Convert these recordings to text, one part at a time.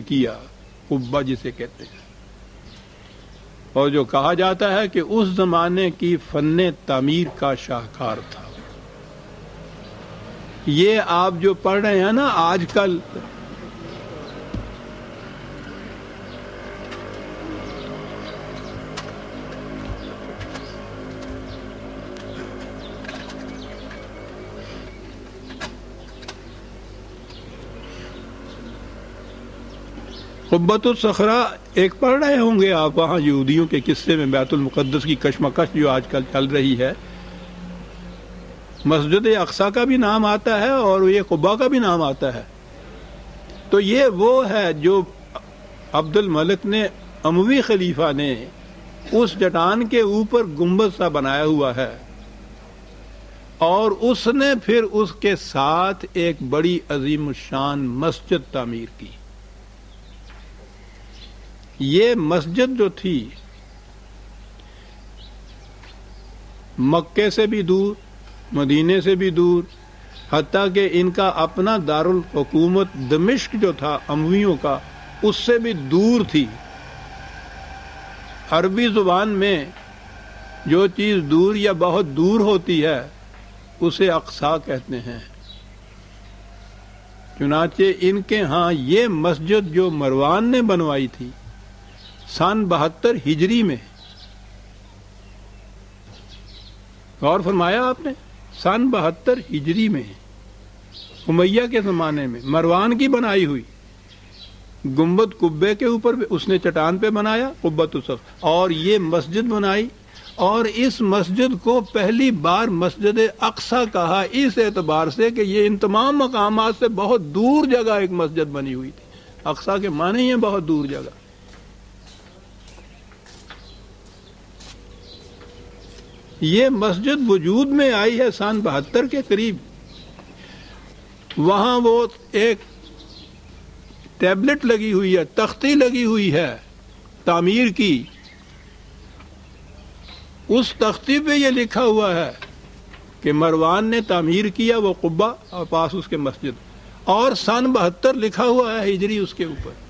کیا، قبہ جسے کہتے ہیں، اور جو کہا جاتا ہے کہ اس زمانے کی فن تعمیر کا شاہکار تھا۔ یہ آپ جو پڑھ رہے ہیں نا آج کل، قبۃ الصخرہ ایک پڑھ رہے ہوں گے آپ وہاں یہودیوں کے قصے میں، بیت المقدس کی کشمکش جو آج کل چل رہی ہے، مسجد اقصی کا بھی نام آتا ہے اور یہ قبہ کا بھی نام آتا ہے۔ تو یہ وہ ہے جو عبد الملک نے، اموی خلیفہ نے، اس چٹان کے اوپر گنبد سا بنایا ہوا ہے، اور اس نے پھر اس کے ساتھ ایک بڑی عظیم الشان مسجد تعمیر کی۔ یہ مسجد جو تھی مکے سے بھی دور، مدینے سے بھی دور، حتیٰ کہ ان کا اپنا دارالحکومت دمشق جو تھا امویوں کا، اس سے بھی دور تھی۔ عربی زبان میں جو چیز دور یا بہت دور ہوتی ہے اسے اقصیٰ کہتے ہیں۔ چنانچہ ان کے ہاں یہ مسجد جو مروان نے بنوائی تھی سن 72 ہجری میں، غور فرمایا آپ نے، سن 72 ہجری میں، امیہ کے زمانے میں مروان کی بنائی ہوئی گنبد قبے کے اوپر اس نے چٹان پہ بنایا قبۃ الصخرہ، اور یہ مسجد بنائی، اور اس مسجد کو پہلی بار مسجد اقصی کہا اس اعتبار سے کہ یہ ان تمام مقامات سے بہت دور جگہ ایک مسجد بنی ہوئی تھی۔ اقصی کے معنی ہی ہیں بہت دور جگہ۔ یہ مسجد وجود میں آئی ہے سن 72 کے قریب۔ وہاں وہ ایک ٹیبلٹ لگی ہوئی ہے، تختی لگی ہوئی ہے تعمیر کی، اس تختی پہ یہ لکھا ہوا ہے کہ مروان نے تعمیر کیا وہ قبہ اور پاس اس کے مسجد، اور سن 72 لکھا ہوا ہے ہجری اس کے اوپر۔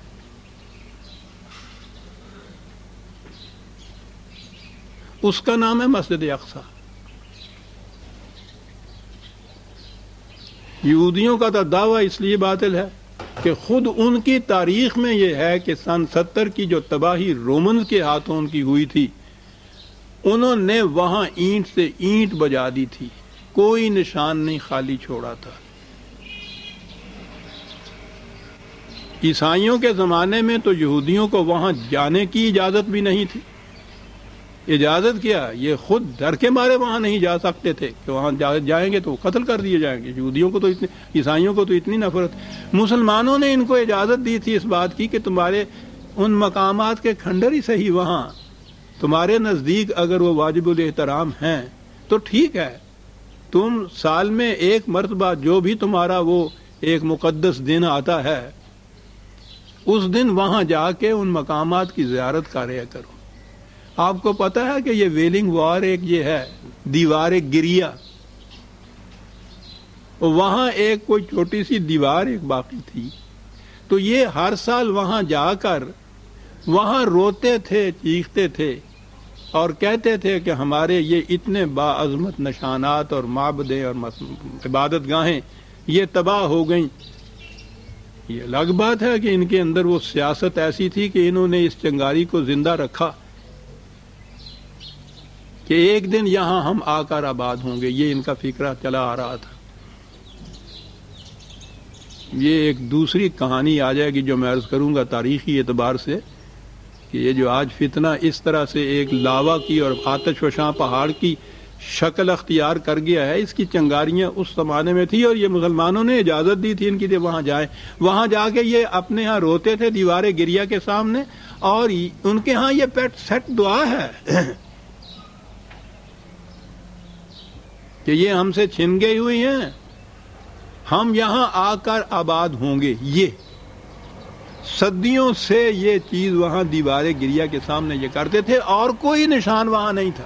اس کا نام ہے مسجد اقصی۔ یہودیوں کا تو دعویٰ اس لیے باطل ہے کہ خود ان کی تاریخ میں یہ ہے کہ سن 70 کی جو تباہی رومنز کے ہاتھوں ان کی ہوئی تھی، انہوں نے وہاں اینٹ سے اینٹ بجا دی تھی، کوئی نشان نہیں خالی چھوڑا تھا۔ عیسائیوں کے زمانے میں تو یہودیوں کو وہاں جانے کی اجازت بھی نہیں تھی۔ اجازت کیا، یہ خود ڈر کے مارے وہاں نہیں جا سکتے تھے کہ وہاں جائیں گے تو قتل کر دیے جائیں گے۔ یہودیوں کو تو عیسائیوں کو تو اتنی نفرت۔ مسلمانوں نے ان کو اجازت دی تھی اس بات کی کہ تمہارے ان مقامات کے کھنڈر ہی صحیح وہاں تمہارے نزدیک اگر وہ واجب الاحترام ہیں تو ٹھیک ہے، تم سال میں ایک مرتبہ جو بھی تمہارا وہ ایک مقدس دن آتا ہے اس دن وہاں جا کے ان مقامات کی زیارت کریا کرو۔ آپ کو پتہ ہے کہ یہ ویلنگ وار ایک یہ ہے دیوار گریا، وہاں ایک کوئی چھوٹی سی دیوار ایک باقی تھی، تو یہ ہر سال وہاں جا کر وہاں روتے تھے، چیختے تھے اور کہتے تھے کہ ہمارے یہ اتنے باعظمت نشانات اور معبدیں اور عبادت گاہیں یہ تباہ ہو گئیں۔ یہ الگ بات ہے کہ ان کے اندر وہ سیاست ایسی تھی کہ انہوں نے اس چنگاری کو زندہ رکھا کہ ایک دن یہاں ہم آ کر آباد ہوں گے، یہ ان کا فکرہ چلا آ رہا تھا۔ یہ ایک دوسری کہانی آ جائے گی جو میں عرض کروں گا تاریخی اعتبار سے، کہ یہ جو آج فتنہ اس طرح سے ایک لاوا کی اور آتش فشاں پہاڑ کی شکل اختیار کر گیا ہے، اس کی چنگاریاں اس زمانے میں تھی، اور یہ مسلمانوں نے اجازت دی تھی ان کی کہ وہاں جائیں۔ وہاں جا کے یہ اپنے ہاں روتے تھے دیوار گریا کے سامنے، اور ان کے ہاں یہ پیٹ سیٹ دعا ہے کہ یہ ہم سے چھن گئی ہوئی ہیں، ہم یہاں آ کر آباد ہوں گے۔ یہ صدیوں سے یہ چیز وہاں دیوار گریا کے سامنے یہ کرتے تھے، اور کوئی نشان وہاں نہیں تھا۔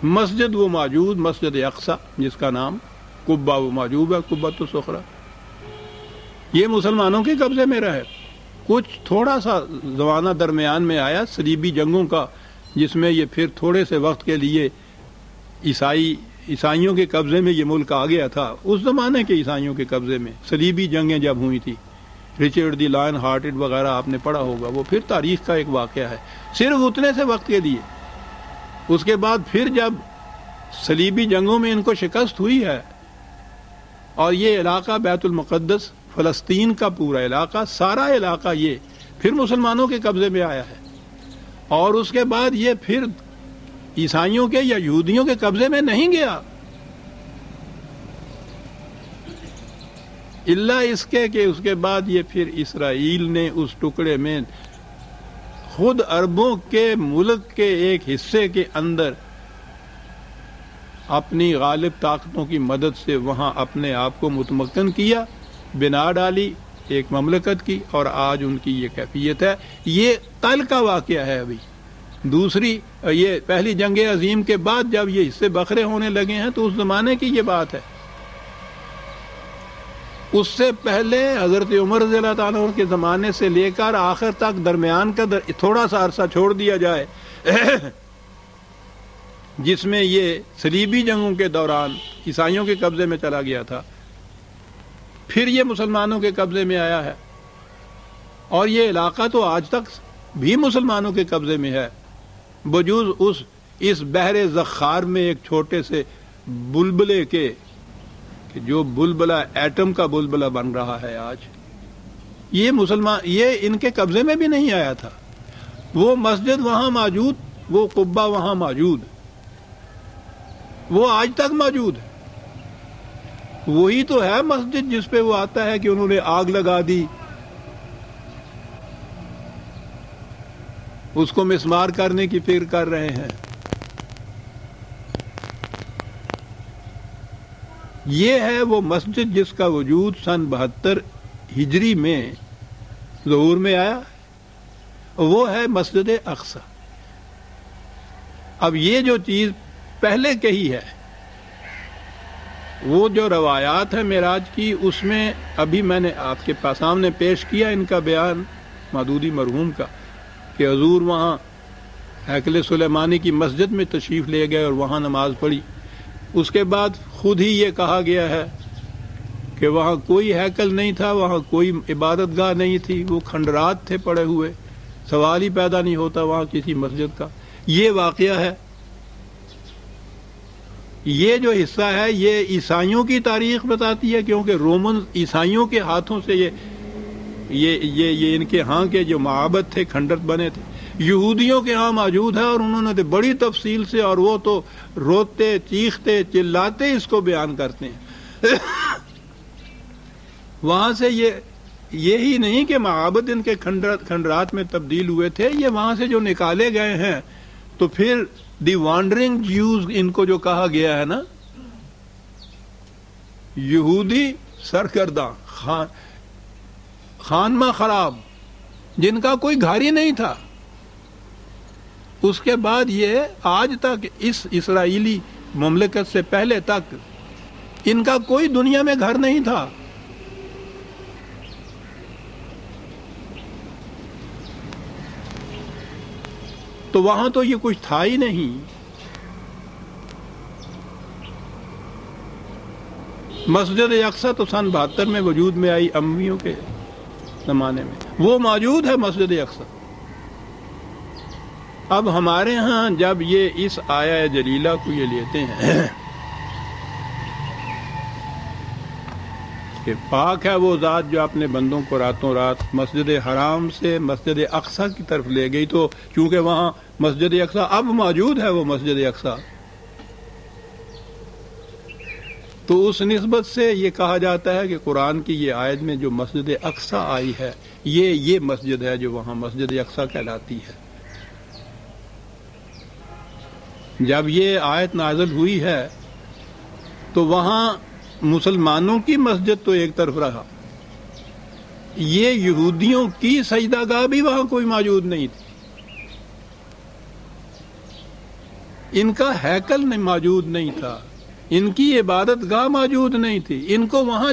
مسجد وہ موجود، مسجد اقصی جس کا نام قبہ وہ موجود ہے، قبۃ الصخرہ، یہ مسلمانوں کے قبضے میں رہے۔ کچھ تھوڑا سا زمانہ درمیان میں آیا صلیبی جنگوں کا، جس میں یہ پھر تھوڑے سے وقت کے لیے عیسائیوں کے قبضے میں یہ ملک آ گیا تھا۔ اس زمانے کے عیسائیوں کے قبضے میں صلیبی جنگیں جب ہوئی تھی، رچرڈ دی لائن ہارٹڈ وغیرہ آپ نے پڑھا ہوگا، وہ پھر تاریخ کا ایک واقعہ ہے، صرف اتنے سے وقت کے لیے۔ اس کے بعد پھر جب صلیبی جنگوں میں ان کو شکست ہوئی ہے اور یہ علاقہ بیت المقدس، فلسطین کا پورا علاقہ، سارا علاقہ یہ پھر مسلمانوں کے قبضے میں آیا ہے، اور اس کے بعد یہ پھر عیسائیوں کے یا یہودیوں کے قبضے میں نہیں گیا، الا اس کے کہ اس کے بعد یہ پھر اسرائیل نے اس ٹکڑے میں خود عربوں کے ملک کے ایک حصے کے اندر اپنی غالب طاقتوں کی مدد سے وہاں اپنے آپ کو متمکن کیا، بنا ڈالی ایک مملکت کی، اور آج ان کی یہ کیفیت ہے۔ یہ کل کا واقعہ ہے۔ ابھی دوسری یہ پہلی جنگ عظیم کے بعد جب یہ حصے بکھرے ہونے لگے ہیں تو اس زمانے کی یہ بات ہے۔ اس سے پہلے حضرت عمر رضی اللہ تعالیٰ عنہ کے زمانے سے لے کر آخر تک درمیان کا تھوڑا سا عرصہ چھوڑ دیا جائے جس میں یہ صلیبی جنگوں کے دوران عیسائیوں کے قبضے میں چلا گیا تھا، پھر یہ مسلمانوں کے قبضے میں آیا ہے، اور یہ علاقہ تو آج تک بھی مسلمانوں کے قبضے میں ہے، بجوز اس بحر زخار میں ایک چھوٹے سے بلبلے کے، کہ جو بلبلہ ایٹم کا بلبلہ بن رہا ہے آج، یہ ان کے قبضے میں بھی نہیں آیا تھا۔ وہ مسجد وہاں موجود، وہ قبہ وہاں موجود، وہ آج تک موجود ہے۔ وہی تو ہے مسجد جس پہ وہ آتا ہے کہ انہوں نے آگ لگا دی، اس کو مسمار کرنے کی فکر کر رہے ہیں۔ یہ ہے وہ مسجد جس کا وجود سن 72 ہجری میں ظہور میں آیا، وہ ہے مسجد اقصی۔ اب یہ جو چیز پہلے کہی ہے، وہ جو روایات ہے معراج کی، اس میں ابھی میں نے آپ کے سامنے پیش کیا ان کا بیان مودودی مرحوم کا، کہ حضور وہاں ہیکل سلیمانی کی مسجد میں تشریف لے گئے اور وہاں نماز پڑھی۔ اس کے بعد خود ہی یہ کہا گیا ہے کہ وہاں کوئی ہیکل نہیں تھا، وہاں کوئی عبادت گاہ نہیں تھی، وہ کھنڈرات تھے پڑے ہوئے، سوال ہی پیدا نہیں ہوتا وہاں کسی مسجد کا۔ یہ واقعہ ہے۔ یہ جو حصہ ہے یہ عیسائیوں کی تاریخ بتاتی ہے، کیونکہ رومن عیسائیوں کے ہاتھوں سے یہ ان کے ہاں کے جو معابد تھے کھنڈر بنے تھے، یہودیوں کے ہاں موجود ہے، اور انہوں نے بڑی تفصیل سے، اور وہ تو روتے چیختے چلاتے اس کو بیان کرتے ہیں۔ وہاں سے یہی نہیں کہ معابد ان کے کھنڈرات میں تبدیل ہوئے تھے، یہ وہاں سے جو نکالے گئے ہیں، تو پھر دی وانڈرنگ جیوز ان کو جو کہا گیا ہے نا، یہودی سرکردہ خانمہ خراب، جن کا کوئی گھر ہی نہیں تھا۔ اس کے بعد یہ آج تک اس اسرائیلی مملکت سے پہلے تک ان کا کوئی دنیا میں گھر نہیں تھا۔ تو وہاں تو یہ کچھ تھا ہی نہیں۔ مسجد اقصی تو سن 72 میں وجود میں آئی، امویوں کے زمانے میں وہ موجود ہے مسجد اقصی۔ اب ہمارے ہاں جب یہ اس آیہ جلیلہ کو یہ لیتے ہیں کہ پاک ہے وہ ذات جو اپنے بندوں کو راتوں رات مسجد حرام سے مسجد اقصی کی طرف لے گئی، تو چونکہ وہاں مسجد اقصی اب موجود ہے، وہ مسجد اقصی، تو اس نسبت سے یہ کہا جاتا ہے کہ قرآن کی یہ آیت میں جو مسجد اقصی آئی ہے، یہ مسجد ہے جو وہاں مسجد اقصی کہلاتی ہے۔ جب یہ آیت نازل ہوئی ہے تو وہاں مسلمانوں کی مسجد تو ایک طرف رہا، یہ یہودیوں کی سجدہ گاہ بھی وہاں کوئی موجود نہیں تھی، ان کا ہیکل موجود نہیں تھا، ان کی عبادت گاہ موجود نہیں تھی، ان کو وہاں